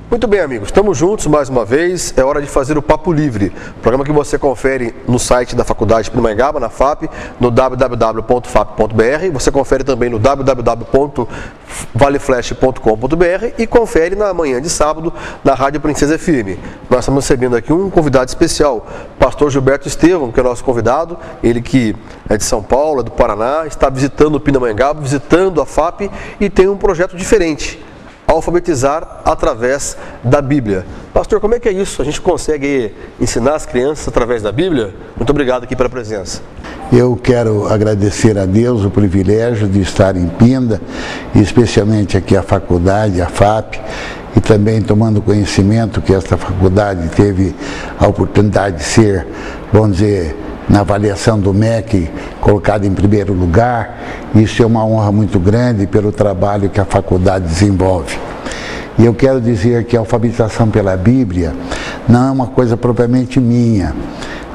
Muito bem, amigos, estamos juntos mais uma vez, é hora de fazer o Papo Livre, programa que você confere no site da Faculdade de Pindamonhangaba, na FAP, no www.fap.br, você confere também no www.valeflash.com.br e confere na manhã de sábado na Rádio Princesa FM. Nós estamos recebendo aqui um convidado especial, pastor Gilberto Estevão, que é nosso convidado, ele que é de São Paulo, é do Paraná, está visitando o Pindamonhangaba, visitando a FAP e tem um projeto diferente. Alfabetizar através da Bíblia. Pastor, como é que é isso? A gente consegue ensinar as crianças através da Bíblia? Muito obrigado aqui pela presença. Eu quero agradecer a Deus o privilégio de estar em Pinda, e especialmente aqui a faculdade, a FAP, e também tomando conhecimento que esta faculdade teve a oportunidade de ser, vamos dizer, na avaliação do MEC, colocado em primeiro lugar. Isso é uma honra muito grande pelo trabalho que a faculdade desenvolve. E eu quero dizer que a alfabetização pela Bíblia não é uma coisa propriamente minha.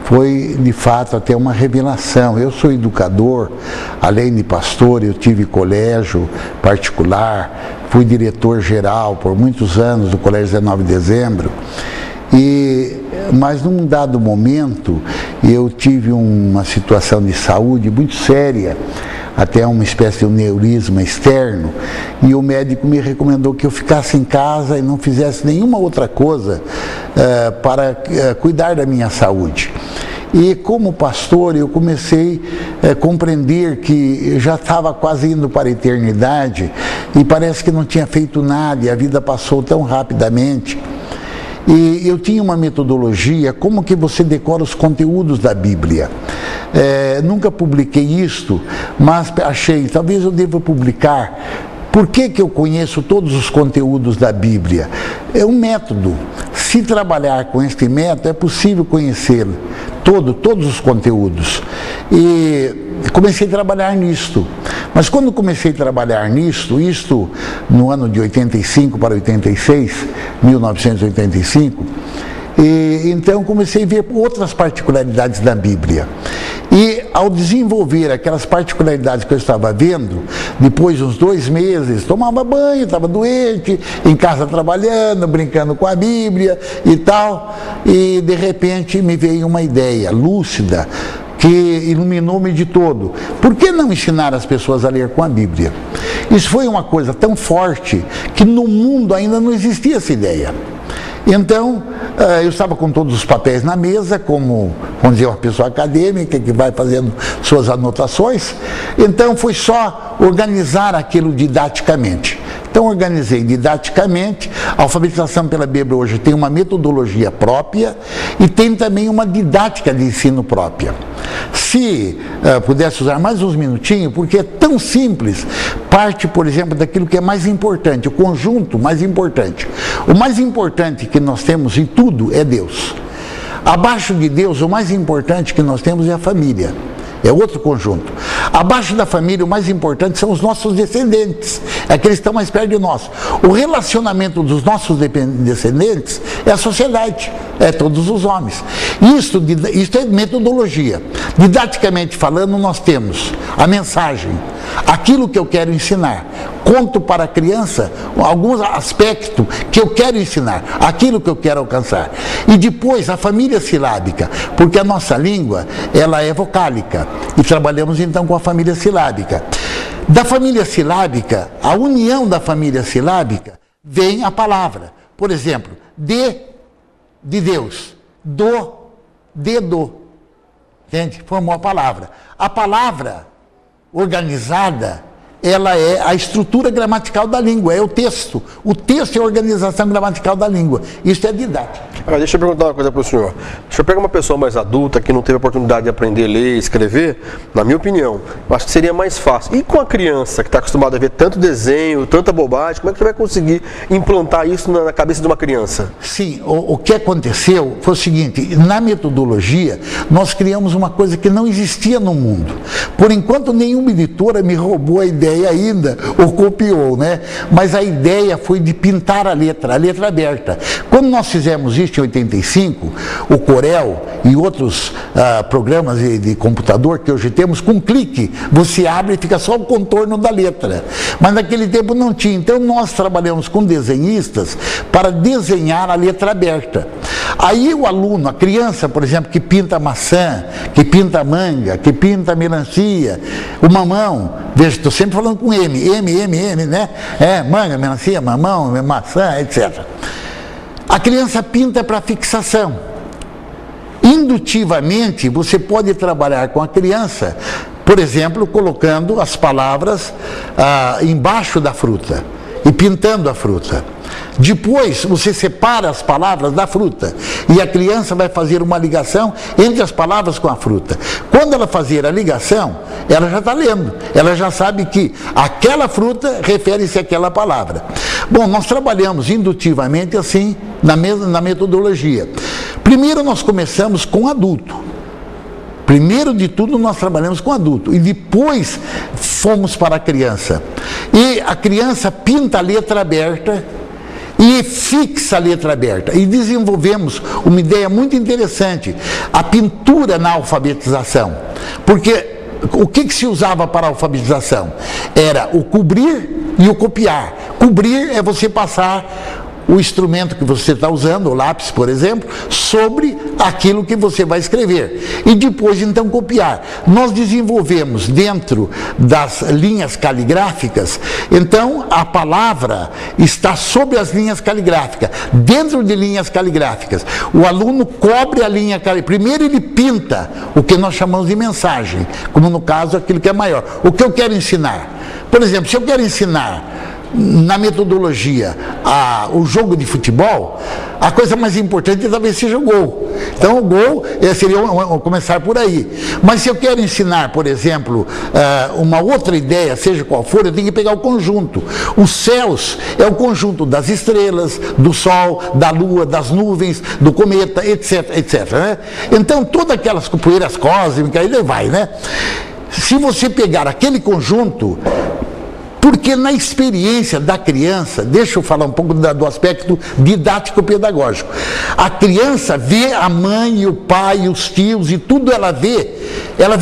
Foi, de fato, até uma revelação. Eu sou educador, além de pastor, eu tive colégio particular, fui diretor-geral por muitos anos do Colégio 19 de Dezembro. Mas num dado momento eu tive uma situação de saúde muito séria, até uma espécie de aneurisma externo, e o médico me recomendou que eu ficasse em casa e não fizesse nenhuma outra coisa para cuidar da minha saúde. E como pastor eu comecei a compreender que já estava quase indo para a eternidade e parece que não tinha feito nada e a vida passou tão rapidamente. E eu tinha uma metodologia, como que você decora os conteúdos da Bíblia. Nunca publiquei isto, mas achei, talvez eu deva publicar. Por que eu conheço todos os conteúdos da Bíblia? É um método. Se trabalhar com este método, é possível conhecer todos os conteúdos. E comecei a trabalhar nisto. Mas quando comecei a trabalhar nisto, isto no ano de 85 para 86, 1985, então comecei a ver outras particularidades da Bíblia. E ao desenvolver aquelas particularidades que eu estava vendo, depois de uns 2 meses, tomava banho, estava doente, em casa trabalhando, brincando com a Bíblia e tal, e de repente me veio uma ideia lúcida, que iluminou-me de todo. Por que não ensinar as pessoas a ler com a Bíblia? Isso foi uma coisa tão forte que no mundo ainda não existia essa ideia. Então, eu estava com todos os papéis na mesa, como, vamos dizer, uma pessoa acadêmica que vai fazendo suas anotações. Então, foi só organizar aquilo didaticamente. Então, organizei didaticamente. A alfabetização pela Bíblia hoje tem uma metodologia própria e tem também uma didática de ensino própria. Se pudesse usar mais uns minutinhos, porque é tão simples, parte, por exemplo, daquilo que é mais importante, o conjunto mais importante. O mais importante que nós temos em tudo é Deus. Abaixo de Deus, o mais importante que nós temos é a família. É outro conjunto. Abaixo da família, o mais importante são os nossos descendentes, aqueles que estão mais perto de nós. O relacionamento dos nossos descendentes é a sociedade, é todos os homens. Isso é metodologia. Didaticamente falando, nós temos a mensagem, aquilo que eu quero ensinar. Conto para a criança alguns aspectos que eu quero ensinar, aquilo que eu quero alcançar. E depois a família silábica, porque a nossa língua, ela é vocálica. E trabalhamos então com a família silábica. Da família silábica, a união da família silábica, vem a palavra. Por exemplo, de Deus, do. Entende? Formou a palavra. A palavra organizada, ela é a estrutura gramatical da língua, é o texto. O texto é a organização gramatical da língua. Isso é didática. Deixa eu perguntar uma coisa para o senhor. Se eu pegar uma pessoa mais adulta que não teve a oportunidade de aprender a ler e escrever, na minha opinião, eu acho que seria mais fácil. E com a criança que está acostumada a ver tanto desenho, tanta bobagem, como é que você vai conseguir implantar isso na cabeça de uma criança? Sim, o que aconteceu foi o seguinte: na metodologia, nós criamos uma coisa que não existia no mundo. Por enquanto, nenhuma editora me roubou a ideia ideia ainda, ou copiou, né? Mas a ideia foi de pintar a letra aberta. Quando nós fizemos isso em 85, o Corel e outros programas de computador que hoje temos, com um clique, você abre e fica só o contorno da letra. Mas naquele tempo não tinha. Então nós trabalhamos com desenhistas para desenhar a letra aberta. Aí o aluno, a criança, por exemplo, que pinta maçã, que pinta manga, que pinta melancia, o mamão, veja, estou sempre falando com M, né? Manga, melancia, mamão, maçã, etc. A criança pinta para fixação. Indutivamente, você pode trabalhar com a criança, por exemplo, colocando as palavras embaixo da fruta e pintando a fruta. Depois, você separa as palavras da fruta e a criança vai fazer uma ligação entre as palavras com a fruta. Quando ela fazer a ligação, ela já está lendo, ela já sabe que aquela fruta refere-se àquela palavra. Bom, nós trabalhamos indutivamente assim, na metodologia. Primeiro nós começamos com adulto. Primeiro de tudo nós trabalhamos com adulto e depois fomos para a criança. E a criança pinta a letra aberta e fixa a letra aberta. E desenvolvemos uma ideia muito interessante, a pintura na alfabetização. Porque o que se usava para a alfabetização? Era o cobrir e o copiar. Cobrir é você passar o instrumento que você está usando, o lápis, por exemplo, sobre aquilo que você vai escrever. E depois, então, copiar. Nós desenvolvemos dentro das linhas caligráficas, então, a palavra está sobre as linhas caligráficas. Dentro de linhas caligráficas, o aluno cobre a linha caligráfica. Primeiro ele pinta o que nós chamamos de mensagem, como no caso, aquilo que é maior. O que eu quero ensinar? Por exemplo, se eu quero ensinar na metodologia o jogo de futebol, a coisa mais importante talvez seja o gol. Então o gol seria começar por aí. Mas se eu quero ensinar, por exemplo, uma outra ideia, seja qual for, eu tenho que pegar o conjunto. Os céus é o conjunto das estrelas, do sol, da lua, das nuvens, do cometa, etc, etc, né? Então todas aquelas poeiras cósmicas, aí vai, né? Se você pegar aquele conjunto, porque na experiência da criança, deixa eu falar um pouco do aspecto didático-pedagógico. A criança vê a mãe, o pai, os tios e tudo ela vê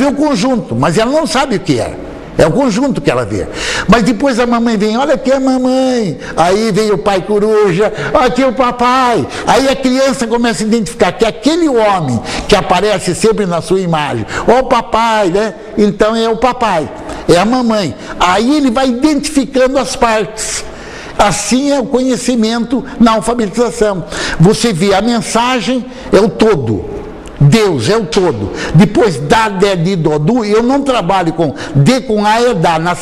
o conjunto, mas ela não sabe o que é. É o conjunto que ela vê. Mas depois a mamãe vem, olha aqui a mamãe. Aí vem o pai coruja, aqui o papai. Aí a criança começa a identificar que aquele homem que aparece sempre na sua imagem, ó o papai, né? Então é o papai, é a mamãe. Aí ele vai identificando as partes. Assim é o conhecimento na alfabetização. Você vê a mensagem, é o todo. Deus é o todo. Depois dá, dé, di, dó, du. Eu não trabalho com D com A é dá na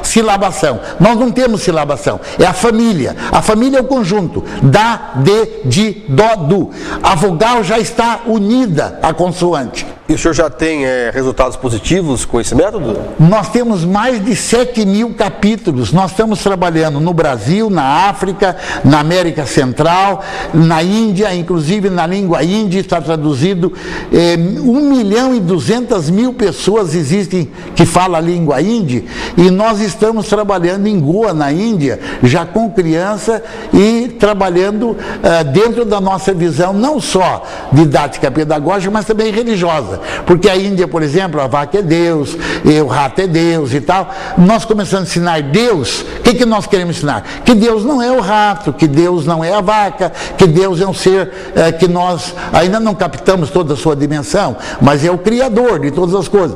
silabação. Nós não temos silabação. É a família. A família é o conjunto. Dá, dê, di, dó, du. A vogal já está unida à consoante. E o senhor já tem resultados positivos com esse método? Nós temos mais de 7.000 capítulos. Nós estamos trabalhando no Brasil, na África, na América Central, na Índia, inclusive na língua índia está traduzido. 1.200.000 pessoas existem que falam a língua índia e nós estamos trabalhando em Goa, na Índia, já com criança e trabalhando dentro da nossa visão, não só didática pedagógica, mas também religiosa. Porque a Índia, por exemplo, a vaca é Deus, o rato é Deus e tal. Nós começamos a ensinar Deus. O que nós queremos ensinar? Que Deus não é o rato, que Deus não é a vaca, que Deus é um ser que nós ainda não captamos toda a sua dimensão, mas é o Criador de todas as coisas.